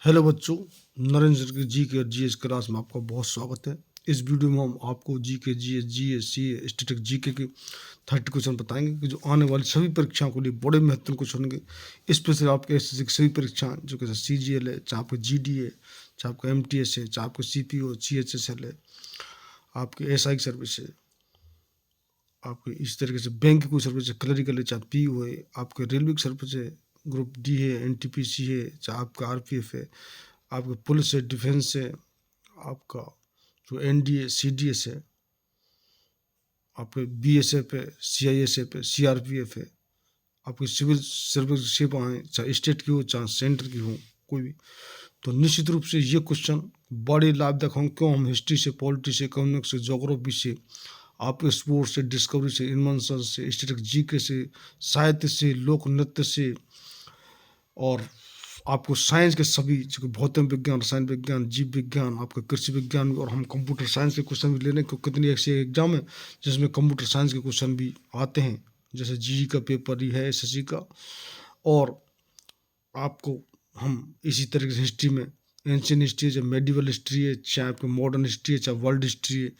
Hello बच्चों, नरेंद्र की जी के और जीएस क्लास में आपका बहुत स्वागत है। इस वीडियो में हम आपको जी के जीएस सी स्टैटिक जीके के 30 क्वेश्चन बताएंगे कि जो आने वाली सभी परीक्षाओं के लिए बड़े महत्वपूर्ण क्वेश्चन होंगे। स्पेशली आपके एसएससी की सभी परीक्षाएं जो कि सीजीएल है, चाहे आपका जीडी है, चाहे आपका एमटीएस है, चाहे आपका सीपीओ सीएचएसएल है, आपके एसआई की सर्विस है, आपके इस तरीके से बैंक की कोई सर्विस है, क्लरिकल है, चाहे पीओ है, आपके रेलवे की सर्विस है, ग्रुप डी है, एनटीपीसी है, चाहे आपका आरपीएफ है, आपके पुलिस है, डिफेंस है, आपका जो एनडीए सीडीएस है, आपके बीएसएफ है, सीआईएसएफ है, सीआरपीएफ है, आपकी सिविल सर्विसशिप हैं, चाहे स्टेट की हो चाहे सेंटर की हो कोई भी, तो निश्चित रूप से ये क्वेश्चन बड़े लाभदायक होंगे। क्यों? हम हिस्ट्री से, पॉलिटी से, इकोनॉमिक्स से, जोग्राफी से, आपके स्पोर्ट्स से, डिस्कवरी से, इन्वेंशन से, स्टैटिक जीके से, साहित्य से, लोक नृत्य से, और आपको साइंस के सभी जो भौतिक विज्ञान, रसायन विज्ञान, जीव विज्ञान, आपका कृषि विज्ञान, और हम कंप्यूटर साइंस के क्वेश्चन भी लेने को कितनी ऐसे एग्जाम है जिसमें कंप्यूटर साइंस के क्वेश्चन भी आते हैं, जैसे जीई का पेपर ही है, एसएससी का। और आपको हम इसी तरीके से हिस्ट्री में एंशियंट हिस्ट्री है, चाहे मेडिवल हिस्ट्री है, चाहे आपकी मॉडर्न हिस्ट्री है, चाहे वर्ल्ड हिस्ट्री है,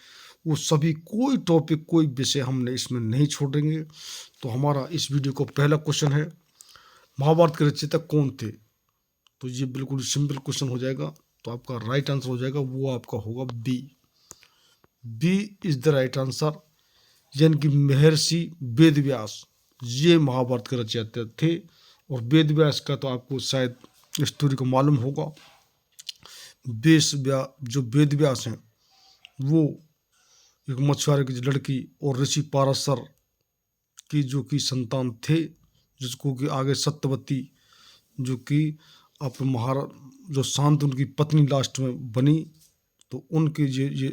वो सभी कोई टॉपिक कोई विषय हमने इसमें नहीं छोड़ेंगे। तो हमारा इस वीडियो का पहला क्वेश्चन है, महाभारत के रचयिता कौन थे? तो ये बिल्कुल सिंपल क्वेश्चन हो जाएगा। तो आपका राइट आंसर हो जाएगा, वो आपका होगा B. B is the right answer, यानी कि महर्षि वेद व्यास ये महाभारत के रचयिता थे। और वेद व्यास का तो आपको शायद स्टोरी को मालूम होगा। जो वेद व्यास हैं वो एक मछुआरे की लड़की और ऋषि पाराशर की जो कि संतान थे, जिसको कि आगे सत्यवती जो कि अपने जो शांत उनकी पत्नी लास्ट में बनी, तो उनके ये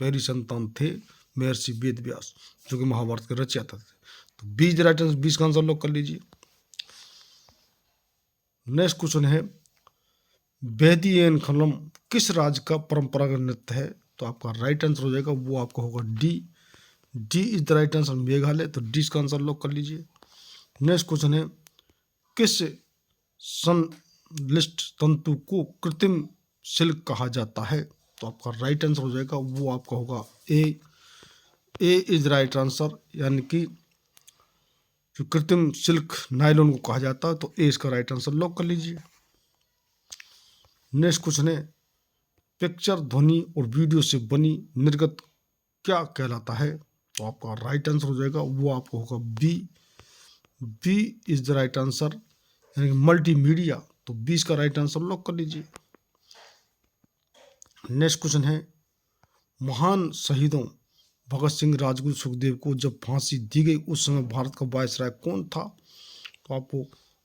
पहली संतान थे महर्षि वेद व्यास जो कि महाभारत के रचयिता थे। तो 20 राइट आंसर, 20 का आंसर लॉक कर लीजिए। नेक्स्ट क्वेश्चन है, बेदियनखलम किस राज्य का परंपरागत नृत्य है? तो आपका राइट आंसर हो जाएगा, वो आपका होगा D. D is the right answer, Meghalaya. तो डी का आंसर लॉक कर लीजिए। नेक्स्ट क्वेश्चन है, किस संश्लिष्ट तंतु को कृत्रिम सिल्क कहा जाता है? तो आपका राइट आंसर हो जाएगा, वो आपका होगा ए। ए इज राइट आंसर, यानी कि जो कृत्रिम सिल्क नायलॉन को कहा जाता है। तो ए इसका राइट आंसर लॉक कर लीजिए। नेक्स्ट क्वेश्चन है, पिक्चर ध्वनि और वीडियो से बनी निर्गत क्या कहलाता है? तो आपका राइट आंसर हो जाएगा, वो आपको होगा B. B is the right answer, यानी मल्टीमीडिया। तो 20 का राइट आंसर लॉक कर लीजिए। नेक्स्ट क्वेश्चन है, महान शहीदों भगत सिंह, राजगुरु, सुखदेव को जब फांसी दी गई उस समय भारत का वायसराय कौन था? तो आपको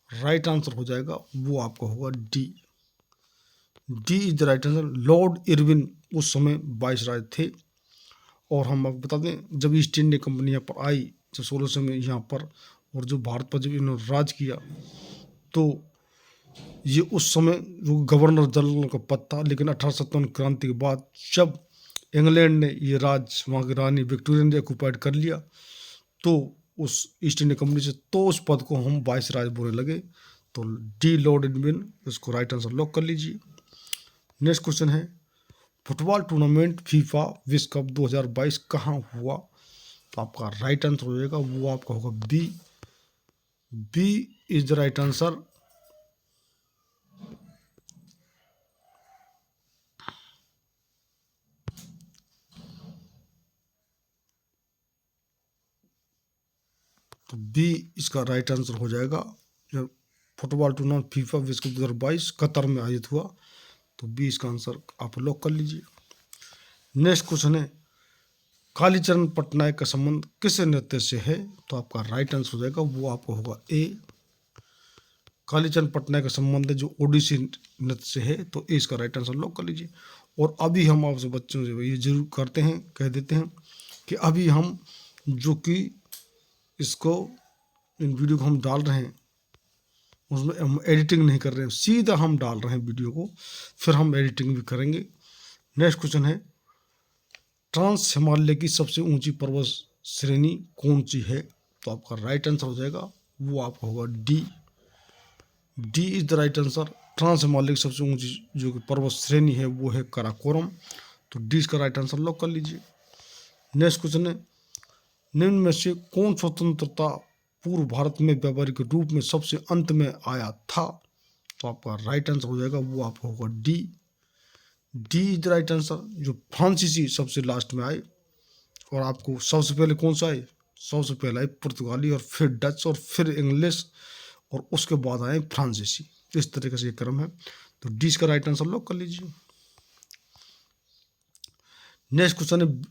राइट आंसर हो जाएगा, वो आपका होगा D. D is the right answer, Lord Irwin उस समय वायसराय थे। और हम आपको बता दें, जब ईस्ट इंडिया कंपनी यहाँ पर आई, जब 1600 में यहाँ पर, और जो भारत पर जब इन्होंने राज किया, तो ये उस समय जो गवर्नर जनरल का पद था। लेकिन 1857 क्रांति के बाद जब इंग्लैंड ने ये राज, वहाँ की रानी विक्टोरिया ने ऑक्युपाइड कर लिया, तो उस ईस्ट इंडिया कंपनी से तो उस पद को हम वाइसराय बोलने लगे। तो डी लॉर्ड इरविन, इसको राइट आंसर लॉक कर लीजिए। नेक्स्ट क्वेश्चन है, फुटबॉल टूर्नामेंट फीफा विश्व कप 2022 कहाँ हुआ? तो आपका राइट आंसर हो जाएगा, वो आपका होगा B. B is the right answer. तो बी इसका राइट आंसर हो जाएगा। जब फुटबॉल टूर्नामेंट फीफा विश्व कप 2022 कतर में आयोजित हुआ, तो बी इसका आंसर आप लॉक कर लीजिए। नेक्स्ट क्वेश्चन है, कालीचरण पटनायक का संबंध किस नृत्य से है? तो आपका राइट आंसर हो जाएगा, वो आपको होगा ए। कालीचरण पटनायक का संबंध है जो ओडिसी नृत्य से है। तो ए इसका राइट आंसर लॉक कर लीजिए। और अभी हम आपसे बच्चों से ये जरूर करते हैं, कह देते हैं कि अभी हम जो कि इसको इन वीडियो को हम डाल रहे हैं, उसमें हम एडिटिंग नहीं कर रहे हैं, सीधा हम डाल रहे हैं वीडियो को, फिर हम एडिटिंग भी करेंगे। नेक्स्ट क्वेश्चन है, ट्रांस हिमालय की सबसे ऊंची पर्वत श्रेणी कौन सी है? तो आपका राइट आंसर हो जाएगा, वो आपका होगा D. D is the right answer, trans Himalaya की सबसे ऊंची जो कि पर्वत श्रेणी है वो है काराकोरम। तो डी इसका राइट आंसर लॉक कर लीजिए। नेक्स्ट क्वेश्चन है, निम्न में से कौन स्वतंत्रता पूर्व भारत में व्यापारिक रूप में सबसे अंत में आया था? तो आपका राइट आंसर हो जाएगा वो आपका होगा D. D is the right answer. जो फ्रांसीसी सबसे लास्ट में आए, और आपको सबसे पहले कौन सा आए? सबसे पहले आए पुर्तगाली, और फिर डच, और फिर इंग्लिश, और उसके बाद आए फ्रांसीसी। इस तरीके से ये क्रम है। तो डी इसका राइट आंसर लॉक कर लीजिए। नेक्स्ट क्वेश्चन है,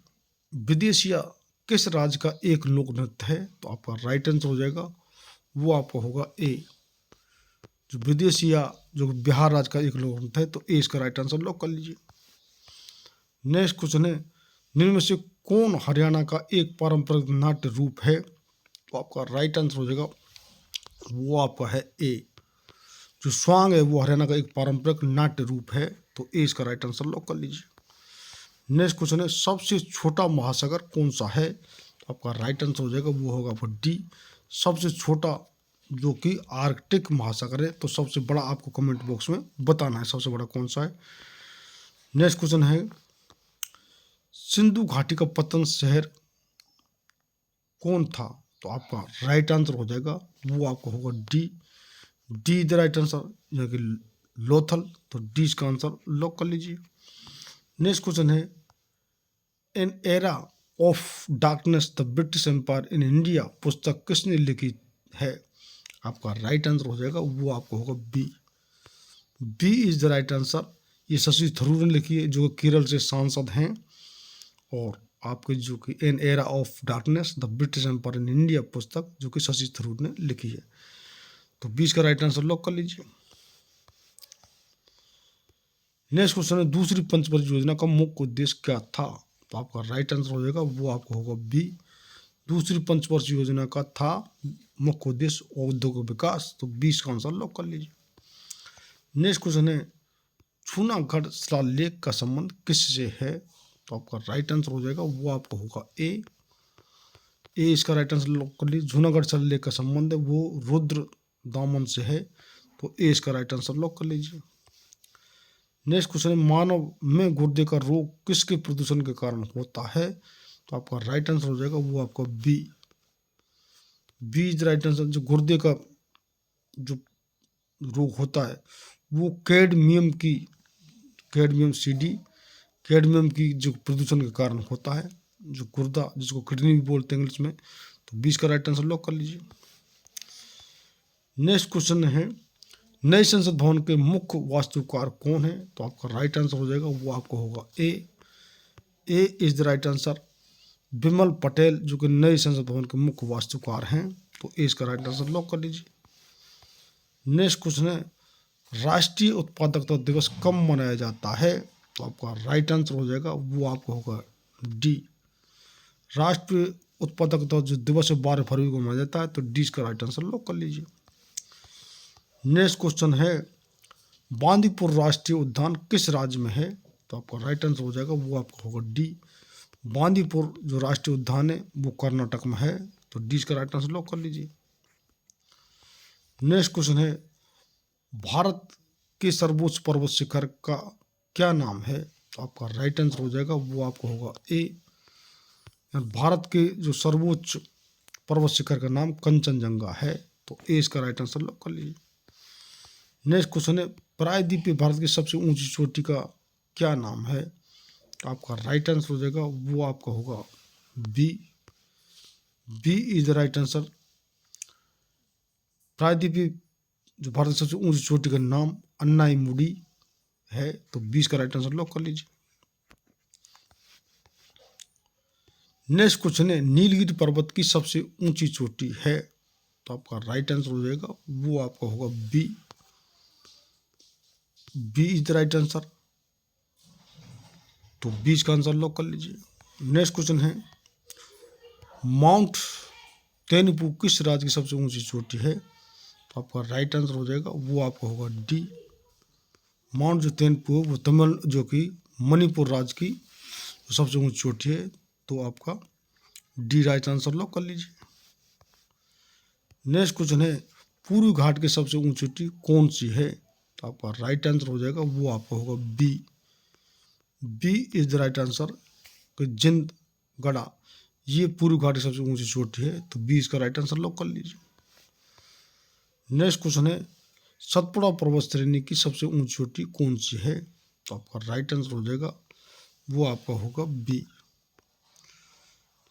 विदेशिया किस राज्य का एक लोक नृत्य है? तो आपका राइट आंसर हो जाएगा वो आपका होगा ए। जो विदेशिया जो बिहार राज्य का एक लोक नृत्य है, तो ए इसका राइट आंसर लॉक कर लीजिए। नेक्स्ट क्वेश्चन है, निम्न में से कौन हरियाणा का एक पारंपरिक नाट्य रूप है? तो आपका राइट आंसर हो जाएगा वो आपका है ए। जो स्वांग है वो हरियाणा का एक पारंपरिक नाट्य रूप है। तो ए इसका राइट आंसर लॉक कर लीजिए। नेक्स्ट क्वेश्चन है, सबसे छोटा महासागर कौन सा है? तो आपका राइट आंसर हो जाएगा वो होगा फिर डी, सबसे छोटा जो कि आर्कटिक महासागर है। तो सबसे बड़ा आपको कमेंट बॉक्स में बताना है सबसे बड़ा कौन सा है। नेक्स्ट क्वेश्चन है, सिंधु घाटी का पतन शहर कौन था? तो आपका राइट आंसर हो जाएगा वो आपका होगा D. D the right answer, यानी कि लोथल। तो डी इसका आंसर लॉक कर लीजिए। नेक्स्ट क्वेश्चन है, an era of darkness the British empire in India पुस्तक किसने लिखी है? आपका राइट आंसर हो जाएगा वो आपको होगा B. B is the right answer. ये शशि थरूर ने लिखी है, जो केरल से सांसद हैं। और आपके जो कि an era of darkness the British empire in India पुस्तक जो कि शशि थरूर ने लिखी है। तो 20 का राइट आंसर लॉक कर लीजिए। नेक्स्ट क्वेश्चन है, दूसरी पंचवर्षीय योजना का मुख्य उद्देश्य क्या था? तो आपका राइट आंसर हो जाएगा वो आपको होगा बी। दूसरी पंचवर्षीय योजना का था मुख्य उद्देश्य औद्योगिक विकास। तो 20 का आंसर लॉक कर लीजिए। नेक्स्ट क्वेश्चन है, जूनागढ़ शिलालेख का संबंध किससे है? तो आपका राइट आंसर हो जाएगा वो आपका होगा ए। ए इसका राइट आंसर लॉक कर लीजिए। जूनागढ़ शिलालेख का संबंध है वो रुद्र दामन से है। तो ए इसका राइट आंसर लॉक कर लीजिए। नेक्स्ट क्वेश्चन है, मानव में गुर्दे का रोग किसके प्रदूषण के कारण होता है? तो आपका राइट आंसर हो जाएगा वो आपका B. B is right answer. जो गुर्दे का जो रोग होता है वो कैडमियम सीडी कैडमियम की जो प्रदूषण के कारण होता है, जो गुर्दा जिसको किडनी भी बोलते हैं इंग्लिश में। तो 20 का राइट आंसर लॉक कर लीजिए। नेक्स्ट क्वेश्चन है, नए संसद भवन के मुख्य वास्तुकार कौन है? तो आपका राइट आंसर हो जाएगा वो आपको होगा ए। ए इज द राइट आंसर। विमल पटेल जो कि नए संसद भवन के मुख्य वास्तुकार हैं। तो ए इसका राइट आंसर लॉक कर लीजिए। नेक्स्ट क्वेश्चन है, राष्ट्रीय उत्पादकता दिवस कब मनाया जाता है? तो आपका राइट आंसर हो जाएगा वो आपको होगा डी। राष्ट्रीय उत्पादकता जो दिवस है 12 फरवरी को मनाया जाता है। तो डी इसका राइट आंसर लॉक कर लीजिए। नेक्स्ट क्वेश्चन है, बांदीपुर राष्ट्रीय उद्यान किस राज्य में है? तो आपका राइट आंसर हो जाएगा वो आपका होगा डी। बांदीपुर जो राष्ट्रीय उद्यान है वो कर्नाटक में है। तो डी इसका राइट आंसर लॉक कर लीजिए। नेक्स्ट क्वेश्चन है, भारत के सर्वोच्च पर्वत शिखर का क्या नाम है? तो आपका राइट आंसर हो जाएगा वो आपको होगा ए। भारत के जो सर्वोच्च पर्वत शिखर का नाम कंचनजंगा है। तो ए इसका राइट आंसर लॉक कर लीजिए। नेक्स्ट क्वेश्चन है, प्रायद्वीपीय भारत की सबसे ऊंची चोटी का क्या नाम है? तो आपका राइट आंसर हो जाएगा वो आपका होगा B. B is the right answer. प्रायद्वीपीय जो भारत की सबसे ऊंची चोटी का नाम अन्नाईमुडी है। तो 20 का राइट आंसर लॉक कर लीजिए। नेक्स्ट क्वेश्चन है, नीलगिरी पर्वत की सबसे ऊंची चोटी है। तो आपका राइट आंसर हो जाएगा वो आपका होगा B. B is the right answer. तो 20 का आंसर लॉक कर लीजिए। नेक्स्ट क्वेश्चन है, माउंट तेनुपू किस राज्य की सबसे ऊंची चोटी है? तो आपका राइट आंसर हो जाएगा वो आपका होगा डी। माउंट जो तेनुपू है वो तमिल जो कि मणिपुर राज्य की सबसे ऊंची चोटी है। तो आपका डी राइट आंसर लॉक कर लीजिए। नेक्स्ट क्वेश्चन है, पूर्वी घाट की सबसे ऊंची चोटी कौन सी है? तो आपका राइट आंसर हो जाएगा वो आपका होगा B. B is the right answer. Jindgarha ये पूर्व घाटी सबसे ऊंची चोटी है, तो बी इसका राइट आंसर लॉक कर लीजिए। नेक्स्ट क्वेश्चन है सतपुड़ा पर्वत श्रेणी की सबसे ऊंची चोटी कौन सी है, तो आपका राइट आंसर हो जाएगा वो आपका होगा बी।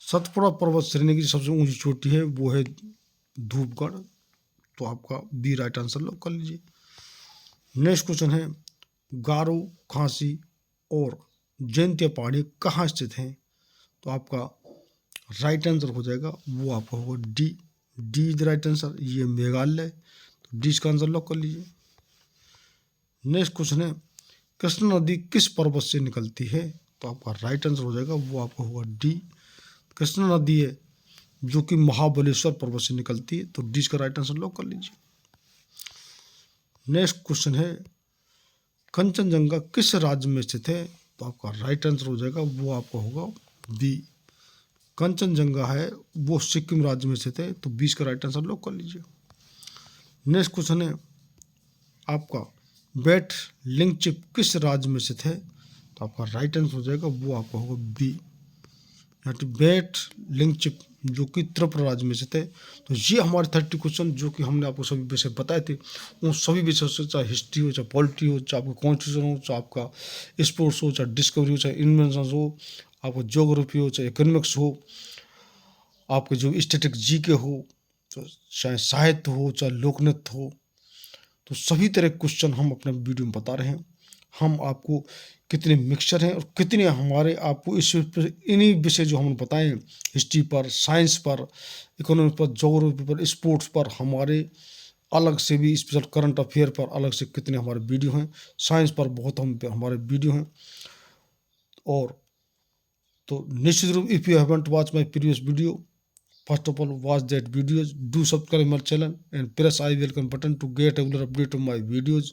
सतपुड़ा पर्वत श्रेणी की सबसे ऊंची चोटी है वो है धूपगढ़, तो आपका बी राइट आंसर लॉक कर लीजिए। नेक्स्ट क्वेश्चन है गारो, खांसी और जैंतिया पहाड़ी कहाँ स्थित हैं, तो आपका राइट आंसर हो जाएगा वो आपका होगा D. D is the right answer. ये मेघालय, तो डी इसका आंसर लॉक कर लीजिए। नेक्स्ट क्वेश्चन है कृष्णा नदी किस पर्वत से निकलती है, तो आपका राइट आंसर हो जाएगा वो आपका होगा डी। कृष्णा नदी है जो कि महाबलेश्वर पर्वत से निकलती है, तो डी इसका राइट आंसर लॉक कर लीजिए। नेक्स्ट क्वेश्चन है कंचनजंगा किस राज्य में स्थित है, तो आपका राइट आंसर हो जाएगा वो आपका होगा बी। कंचनजंगा है वो सिक्किम राज्य में स्थित है, तो 20 का राइट आंसर लॉक कर लीजिए। नेक्स्ट क्वेश्चन है आपका बैट लिंगचिप किस राज्य में स्थित है, तो आपका राइट आंसर हो जाएगा वो आपका होगा बी। बैट लिंगचिप जो कि त्रिपुरा राज्य में स्थित है। तो ये हमारे 30 क्वेश्चन जो कि हमने आपको सभी विषय बताए थे, उन सभी विषयों से चाहे हिस्ट्री हो, चाहे पॉलिटी हो, चाहे आपका कॉन्स्टिट्यूशन हो, चाहे आपका स्पोर्ट्स हो, चाहे डिस्कवरी हो, चाहे इन्वेंशन हो, आपका ज्योग्राफी हो, चाहे इकोनॉमिक्स हो, आपके जो स्टैटिक जीके हो, तो चाहे साहित्य हो, चाहे लोकनृत्य हो, तो सभी तरह के क्वेश्चन हम अपने वीडियो में बता रहे हैं। हम आपको कितने मिक्सचर हैं और कितने हमारे आपको इस इन्हीं विषय जो हमने बताए हैं, हिस्ट्री पर, साइंस पर, इकोनॉमिक्स पर, ज्योग्राफी पर, स्पोर्ट्स पर, हमारे अलग से भी स्पेशल करंट अफेयर पर अलग से कितने हमारे वीडियो हैं, साइंस पर बहुत हमारे वीडियो हैं। और तो निश्चित रूप if you haven't watch my previous video, first of all watch that videos, do subscribe my channel and press I welcome button to get regular update of my videos.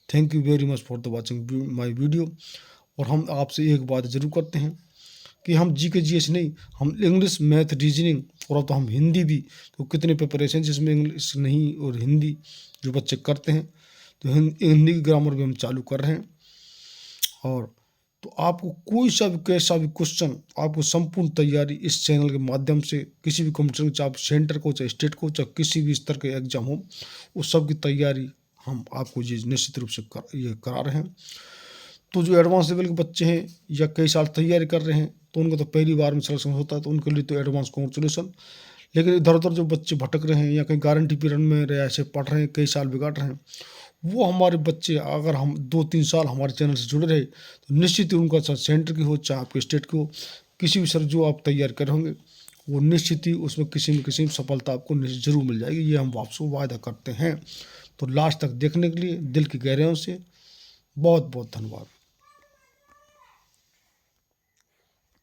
Thank you very much for the watching my video। और हम आपसे एक बात जरूर करते हैं कि हम जी के जी एस नहीं, हम इंग्लिश, मैथ, रीजनिंग और अब तो हम हिंदी भी, तो कितने प्रिपरेशन जिसमें इंग्लिश नहीं और हिंदी जो बच्चे करते हैं, तो हिंदी की ग्रामर भी हम चालू कर रहे हैं। और तो आपको कोई सा भी कैसा भी क्वेश्चन, आपको संपूर्ण तैयारी इस चैनल के माध्यम से किसी भी कॉम्पिटिशन, चाहे आप सेंटर को, चाहे स्टेट को, चाहे किसी भी स्तर के एग्जाम हो, उस सब की तैयारी हम आपको ये निश्चित रूप से करा रहे हैं। तो जो एडवांस लेवल के बच्चे हैं या कई साल तैयारी कर रहे हैं, तो उनको तो पहली बार में सिलेक्शन होता है, तो उनके लिए तो एडवांस कॉन्ग्रेचुलेसन। लेकिन इधर उधर जो बच्चे भटक रहे हैं या कहीं गारंटी पीरियड में रहे, ऐसे पढ़ रहे हैं, कई साल बिगाड़ रहे हैं, वो हमारे बच्चे अगर हम 2-3 साल हमारे चैनल से जुड़े रहे, तो निश्चित ही उनका चाहे सेंटर की हो, चाहे आपके स्टेट की हो, किसी भी सर जो आप तैयार कर होंगे, वो निश्चित ही उसमें किसी न किसी सफलता आपको निश्चित जरूर मिल जाएगी। ये हम आपसे वायदा करते हैं। तो लास्ट तक देखने के लिए दिल की गहराइयों से बहुत बहुत धन्यवाद।